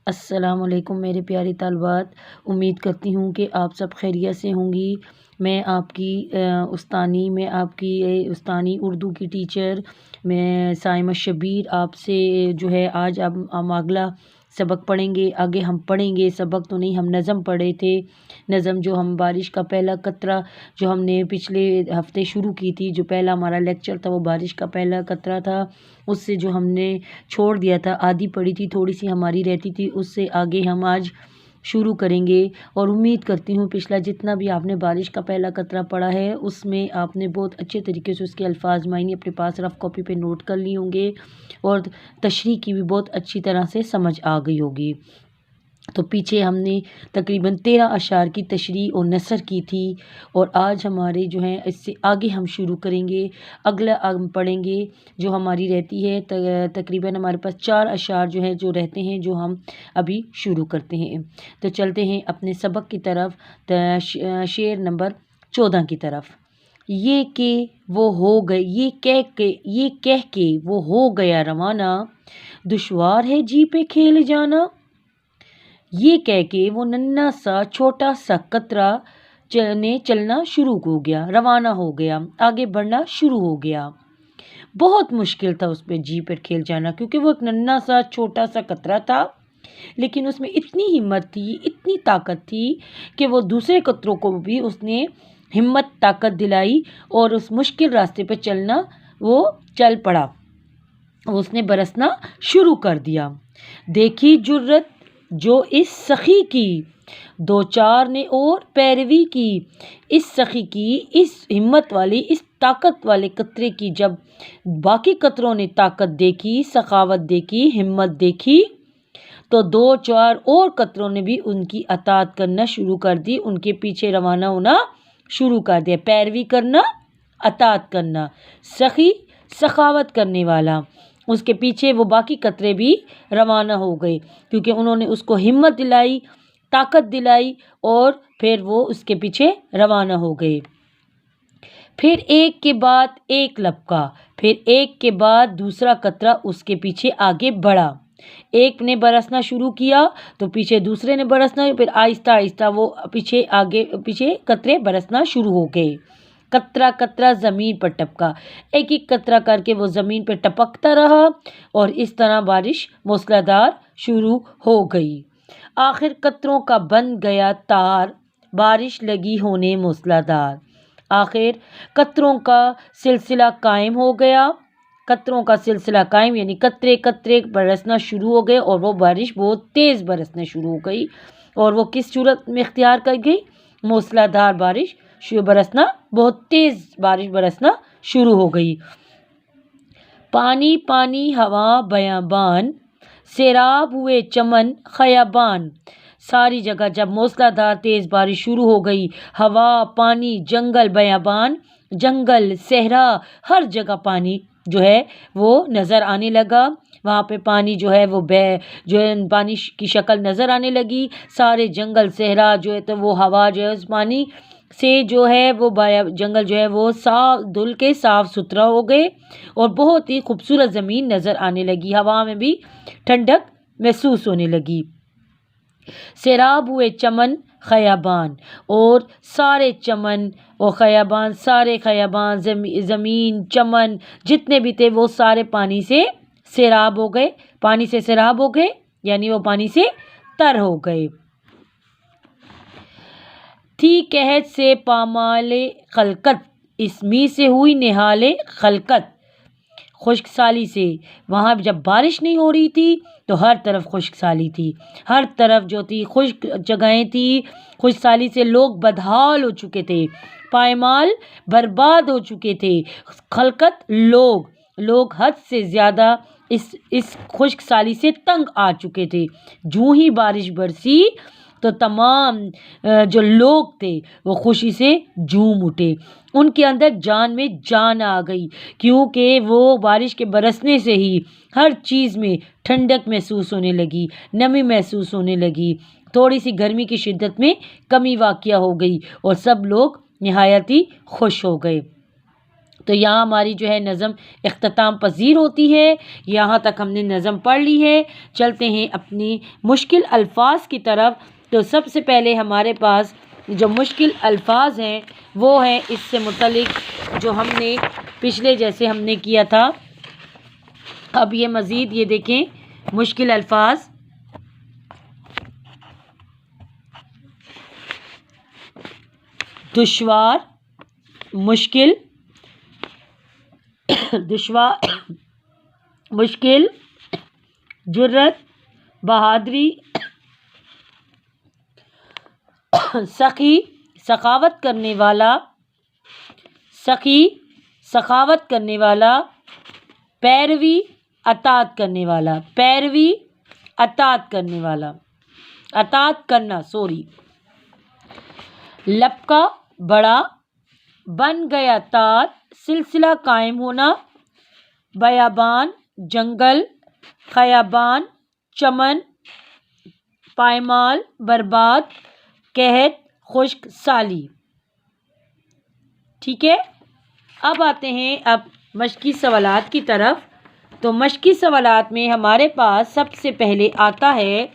السلام علیکم میرے پیاری طالبات، امید کرتی ہوں کہ آپ سب خیریت سے ہوں گی۔ میں آپ کی استانی اردو کی ٹیچر میں سائمہ شبیر آپ سے جو ہے آج اب ہم اگلا سبق پڑھیں گے۔ آگے ہم پڑھیں گے سبق تو نہیں، ہم نظم پڑھے تھے۔ نظم جو ہم بارش کا پہلا قطرہ جو ہم نے پچھلے ہفتے شروع کی تھی، جو پہلا ہمارا لیکچر تھا وہ بارش کا پہلا قطرہ تھا، اس سے جو ہم نے چھوڑ دیا تھا، آدھی پڑھی تھی، تھوڑی سی ہماری رہتی تھی، اس سے آگے ہم آج شروع کریں گے۔ اور امید کرتی ہوں پچھلا جتنا بھی آپ نے بارش کا پہلا قطرہ پڑھا ہے اس میں آپ نے بہت اچھے طریقے سے اس کے الفاظ معنی اپنے پاس رف کاپی پہ نوٹ کر لی ہوں گے، اور تشریح کی بھی بہت اچھی طرح سے سمجھ آ گئی ہوگی۔ تو پیچھے ہم نے تقریباً 13 اشعار کی تشریح اور نثر کی تھی، اور آج ہمارے جو ہیں اس سے آگے ہم شروع کریں گے۔ اگلا ہم پڑھیں گے جو ہماری رہتی ہے تقریباً ہمارے پاس 4 اشعار جو ہیں جو رہتے ہیں، جو ہم ابھی شروع کرتے ہیں۔ تو چلتے ہیں اپنے سبق کی طرف، شعر نمبر 14 کی طرف۔ یہ کہ وہ ہو گئے، یہ کہہ کے وہ ہو گیا روانہ، دشوار ہے جی پہ کھیل جانا۔ یہ کہہ کے وہ ننھا سا چھوٹا سا قطرہ چلنا شروع ہو گیا، روانہ ہو گیا، آگے بڑھنا شروع ہو گیا۔ بہت مشکل تھا اس پہ جی پر کھیل جانا، کیونکہ وہ ایک ننھا سا چھوٹا سا قطرہ تھا، لیکن اس میں اتنی ہمت تھی، اتنی طاقت تھی کہ وہ دوسرے قطروں کو بھی اس نے ہمت طاقت دلائی، اور اس مشکل راستے پہ چلنا وہ چل پڑا، اس نے برسنا شروع کر دیا۔ دیکھی جرت جو اس سخی کی، دو چار نے اور پیروی کی، اس سخی کی، اس ہمت والی، اس طاقت والے قطرے کی جب باقی قطروں نے طاقت دیکھی، سخاوت دیکھی، ہمت دیکھی، تو دو چار اور قطروں نے بھی ان کی اطاعت کرنا شروع کر دی، ان کے پیچھے روانہ ہونا شروع کر دیا۔ پیروی کرنا، اطاعت کرنا، سخی سخاوت کرنے والا، اس کے پیچھے وہ باقی قطرے بھی روانہ ہو گئے، کیونکہ انہوں نے اس کو ہمت دلائی، طاقت دلائی، اور پھر وہ اس کے پیچھے روانہ ہو گئے۔ پھر ایک کے بعد ایک لپکا، پھر ایک کے بعد دوسرا قطرہ اس کے پیچھے آگے بڑھا۔ ایک نے برسنا شروع کیا تو پیچھے دوسرے نے برسنا، پھر آہستہ آہستہ وہ پیچھے قطرے برسنا شروع ہو گئے۔ قطرہ قطرہ زمین پر ٹپکا، ایک ایک قطرہ کر کے وہ زمین پہ ٹپکتا رہا، اور اس طرح بارش موسلادھار شروع ہو گئی۔ آخر قطروں کا بن گیا تار، بارش لگی ہونے موسلادھار۔ آخر قطروں کا سلسلہ قائم ہو گیا، قطروں کا سلسلہ قائم یعنی قطرے قطرے برسنا شروع ہو گئے، اور وہ بارش بہت تیز برسنا شروع ہو گئی، اور وہ کس صورت میں اختیار کر گئی؟ موسلادھار بارش برسنا، بہت تیز بارش برسنا شروع ہو گئی۔ پانی پانی ہوا بیابان، سیراب ہوئے چمن خیابان۔ ساری جگہ جب موسلادھار تیز بارش شروع ہو گئی، ہوا، پانی، جنگل، بیابان، جنگل، صحرا، ہر جگہ پانی جو ہے وہ نظر آنے لگا۔ وہاں پہ پانی جو ہے وہ پانی کی شکل نظر آنے لگی۔ سارے جنگل، صحرا جو ہے تو وہ ہوا جو ہے اس پانی سے جو ہے وہ جنگل جو ہے وہ صاف دھل کے صاف ستھرا ہو گئے، اور بہت ہی خوبصورت زمین نظر آنے لگی۔ ہوا میں بھی ٹھنڈک محسوس ہونے لگی۔ سیراب ہوئے چمن خیابان، اور سارے چمن اور خیابان، سارے خیابان، زمین، چمن جتنے بھی تھے وہ سارے پانی سے سیراب ہو گئے۔ پانی سے سیراب ہو گئے یعنی وہ پانی سے تر ہو گئے۔ تھی قحط سے پامال خلقت، اس می سے ہوئی نہال خلقت۔ خشک سالی سے، وہاں جب بارش نہیں ہو رہی تھی تو ہر طرف خشک سالی تھی، ہر طرف جو تھی خشک جگہیں تھی، خشک سالی سے لوگ بدحال ہو چکے تھے، پائمال برباد ہو چکے تھے، خلقت لوگ حد سے زیادہ اس خشک سالی سے تنگ آ چکے تھے۔ جوں ہی بارش برسی تو تمام جو لوگ تھے وہ خوشی سے جھوم اٹھے، ان کے اندر جان میں جان آ گئی، کیونکہ وہ بارش کے برسنے سے ہی ہر چیز میں ٹھنڈک محسوس ہونے لگی، نمی محسوس ہونے لگی، تھوڑی سی گرمی کی شدت میں کمی واقع ہو گئی، اور سب لوگ نہایت ہی خوش ہو گئے۔ تو یہاں ہماری جو ہے نظم اختتام پذیر ہوتی ہے. یہاں تک ہم نے نظم پڑھ لی ہے. چلتے ہیں اپنی مشکل الفاظ کی طرف. تو سب سے پہلے ہمارے پاس جو مشکل الفاظ ہیں وہ ہیں اس سے متعلق جو ہم نے پچھلے جیسے ہم نے کیا تھا. اب یہ مزید یہ دیکھیں مشکل الفاظ. دشوار، مشکل، دشوار، مشکل، جرت، بہادری، سخی، سخاوت کرنے والا، سخی، سخاوت کرنے والا، پیروی، اطاعت کرنے والا، پیروی، اطاعت کرنے والا، اطاعت کرنا سوری. لپکا، بڑا، بن گیا تار، سلسلہ قائم ہونا، بیابان، جنگل، خیابان، چمن، پائمال، برباد، قحط، خشک سالی. ٹھیک ہے. اب آتے ہیں مشقی سوالات کی طرف. تو مشقی سوالات میں ہمارے پاس سب سے پہلے آتا ہے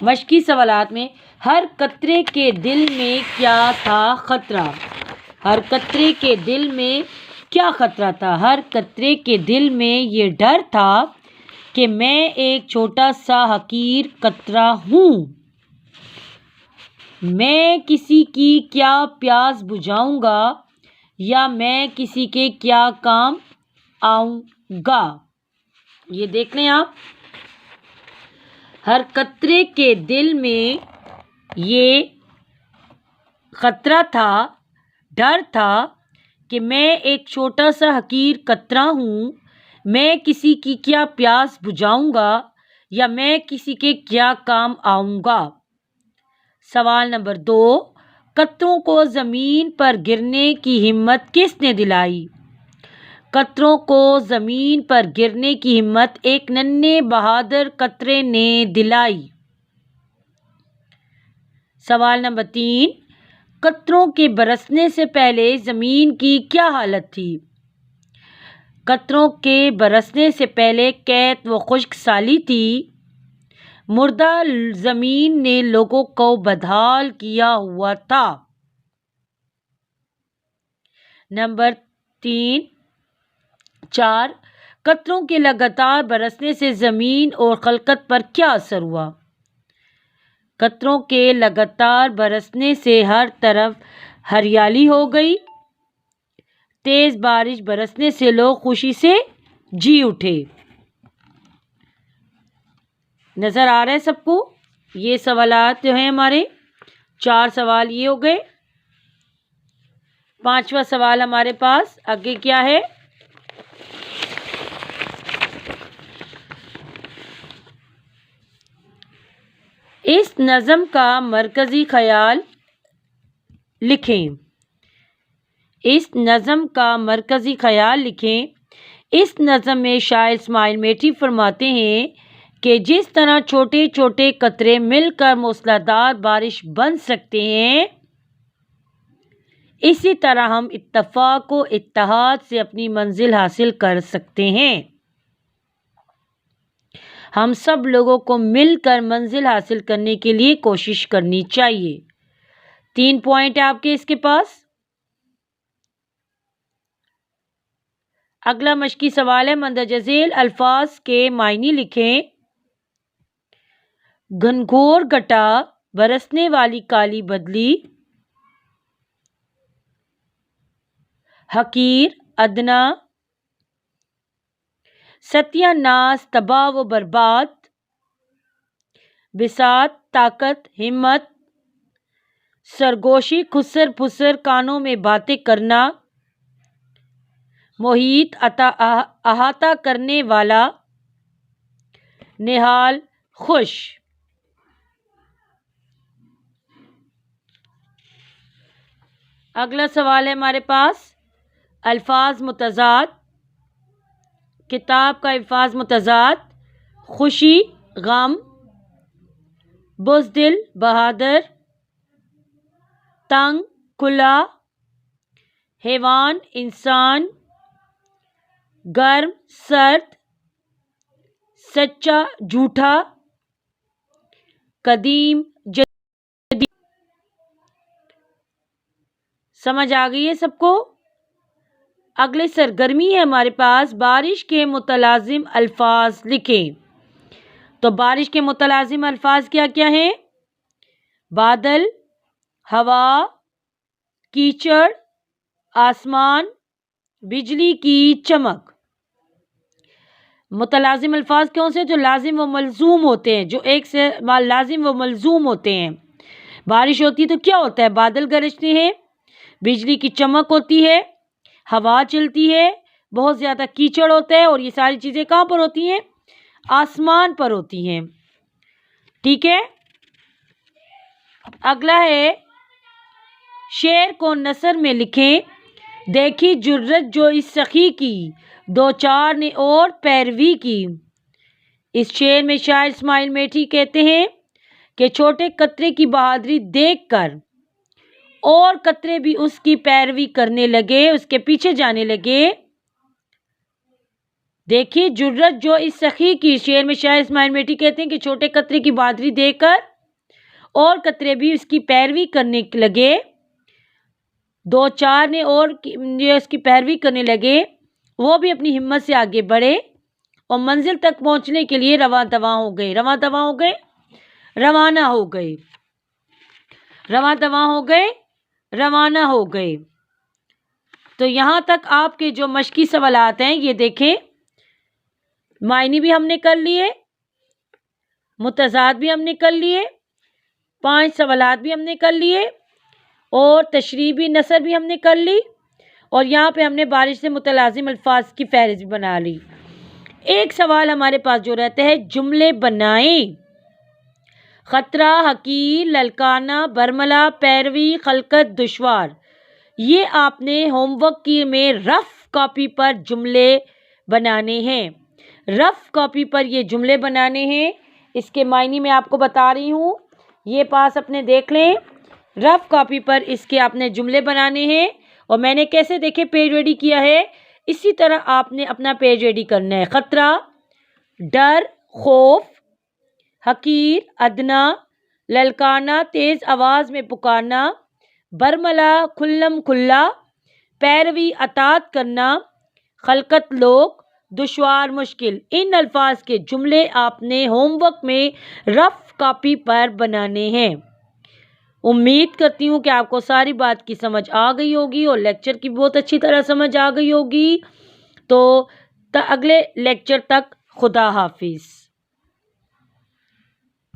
مشقی سوالات میں ہر قطرے کے دل میں کیا تھا خطرہ. ہر قطرے کے دل میں کیا خطرہ تھا. ہر قطرے کے دل میں یہ ڈر تھا کہ میں ایک چھوٹا سا حقیر قطرہ ہوں. میں کسی کی کیا پیاس بجھاؤں گا یا میں کسی کے کیا کام آؤں گا. یہ دیکھ لیں آپ. ہر قطرے کے دل میں یہ خطرہ تھا، ڈر تھا کہ میں ایک چھوٹا سا حقیر قطرہ ہوں. میں کسی کی کیا پیاس بجھاؤں گا یا میں کسی کے کیا کام آؤں گا. سوال نمبر 2. قطروں کو زمین پر گرنے کی ہمت کس نے دلائی. قطروں کو زمین پر گرنے کی ہمت ایک ننھے بہادر قطرے نے دلائی. سوال نمبر 3. قطروں کے برسنے سے پہلے زمین کی کیا حالت تھی. قطروں کے برسنے سے پہلے قحط و خشک سالی تھی. مردہ زمین نے لوگوں کو بدحال کیا ہوا تھا. نمبر 4. قطروں کے لگاتار برسنے سے زمین اور خلقت پر کیا اثر ہوا. قطروں کے لگاتار برسنے سے ہر طرف ہریالی ہو گئی. تیز بارش برسنے سے لوگ خوشی سے جی اٹھے. نظر آ رہا ہے سب کو. یہ سوالات جو ہیں ہمارے 4 سوال یہ ہو گئے. 5واں سوال ہمارے پاس آگے کیا ہے. اس نظم کا مرکزی خیال لکھیں. اس نظم کا مرکزی خیال لکھیں. اس نظم میں شاعر اسماعیل میٹھی فرماتے ہیں کہ جس طرح چھوٹے چھوٹے قطرے مل کر موسلا دھار بارش بن سکتے ہیں، اسی طرح ہم اتفاق و اتحاد سے اپنی منزل حاصل کر سکتے ہیں. ہم سب لوگوں کو مل کر منزل حاصل کرنے کے لیے کوشش کرنی چاہیے. 3 پوائنٹ آپ کے اس کے پاس. اگلا مشقی سوال ہے مندرجہ ذیل الفاظ کے معنی لکھیں. گھنگھور گھٹا، برسنے والی کالی بدلی، حقیر، ادنا، ستیہ ناز، تباہ و برباد، بساط، طاقت، ہمت، سرگوشی، خسر پھسر، کانوں میں باتیں کرنا، محیط، احاطہ کرنے والا، نہال، خوش. اگلا سوال ہے ہمارے پاس الفاظ متضاد. کتاب کا الفاظ متضاد: خوشی، غم، بزدل، بہادر، تنگ، کھلا، حیوان انسان، گرم سرد، سچا جھوٹا، قدیم جدید۔ سمجھ آ گئی ہے سب کو؟ اگلے سرگرمی ہے ہمارے پاس بارش کے متلازم الفاظ لکھیں۔ تو بارش کے متلازم الفاظ کیا کیا ہیں؟ بادل، ہوا، کیچڑ، آسمان، بجلی کی چمک۔ متلازم الفاظ کون سے؟ جو لازم و ملزوم ہوتے ہیں، جو ایک سے لازم و ملزوم ہوتے ہیں۔ بارش ہوتی ہے تو کیا ہوتا ہے؟ بادل گرجتے ہیں، بجلی کی چمک ہوتی ہے، ہوا چلتی ہے، بہت زیادہ کیچڑ ہوتا ہے، اور یہ ساری چیزیں کہاں پر ہوتی ہیں؟ آسمان پر ہوتی ہیں۔ ٹھیک ہے، اگلا ہے شعر کو نثر میں لکھیں۔ دیکھی جرت جو اس سخی کی، دو چار نے اور پیروی کی۔ اس شعر میں شاعر اسماعیل میٹھی کہتے ہیں کہ چھوٹے قطرے کی بہادری دیکھ کر اور قطرے بھی اس کی پیروی کرنے لگے، اس کے پیچھے جانے لگے۔ دیکھیے جرت جو اس سخی کی، شعر میں شاعر اسماعیل میٹھی کہتے ہیں کہ چھوٹے قطرے کی بہادری دیکھ کر اور قطرے بھی اس کی پیروی کرنے لگے، دو چار نے اور اس کی پیروی کرنے لگے، وہ بھی اپنی ہمت سے آگے بڑھے اور منزل تک پہنچنے کے لیے رواں دواں ہو گئے۔ رواں دواں ہو گئے، روانہ ہو گئے، رواں دواں ہو گئے، روانہ ہو گئے۔ تو یہاں تک آپ کے جو مشقی سوالات ہیں یہ دیکھیں، معنی بھی ہم نے کر لیے، متضاد بھی ہم نے کر لیے، 5 سوالات بھی ہم نے کر لیے، اور تشریح بھی، نثر بھی ہم نے کر لی، اور یہاں پہ ہم نے بارش سے متلازم الفاظ کی فہرست بھی بنا لی۔ ایک سوال ہمارے پاس جو رہتا ہے، جملے بنائیں۔ خطرہ، حقیر، للکارنا، برملا، پیروی، خلقت، دشوار۔ یہ آپ نے ہوم ورک میں رف کاپی پر جملے بنانے ہیں، رف کاپی پر یہ جملے بنانے ہیں۔ اس کے معنی میں آپ کو بتا رہی ہوں، یہ پاس اپنے دیکھ لیں، رف کاپی پر اس کے آپ نے جملے بنانے ہیں، اور میں نے کیسے دیکھے پیج ریڈی کیا ہے، اسی طرح آپ نے اپنا پیج ریڈی کرنا ہے۔ خطرہ، ڈر، خوف، حقیر، ادنا، للکارنا، تیز آواز میں پکارنا، برملا، کھلم کھلا، پیروی، اطاعت کرنا، خلقت، لوگ، دشوار، مشکل۔ ان الفاظ کے جملے آپ نے ہوم ورک میں رف کاپی پر بنانے ہیں۔ امید کرتی ہوں کہ آپ کو ساری بات کی سمجھ آ گئی ہوگی اور لیکچر کی بہت اچھی طرح سمجھ آ گئی ہوگی۔ تو اگلے لیکچر تک خدا حافظ۔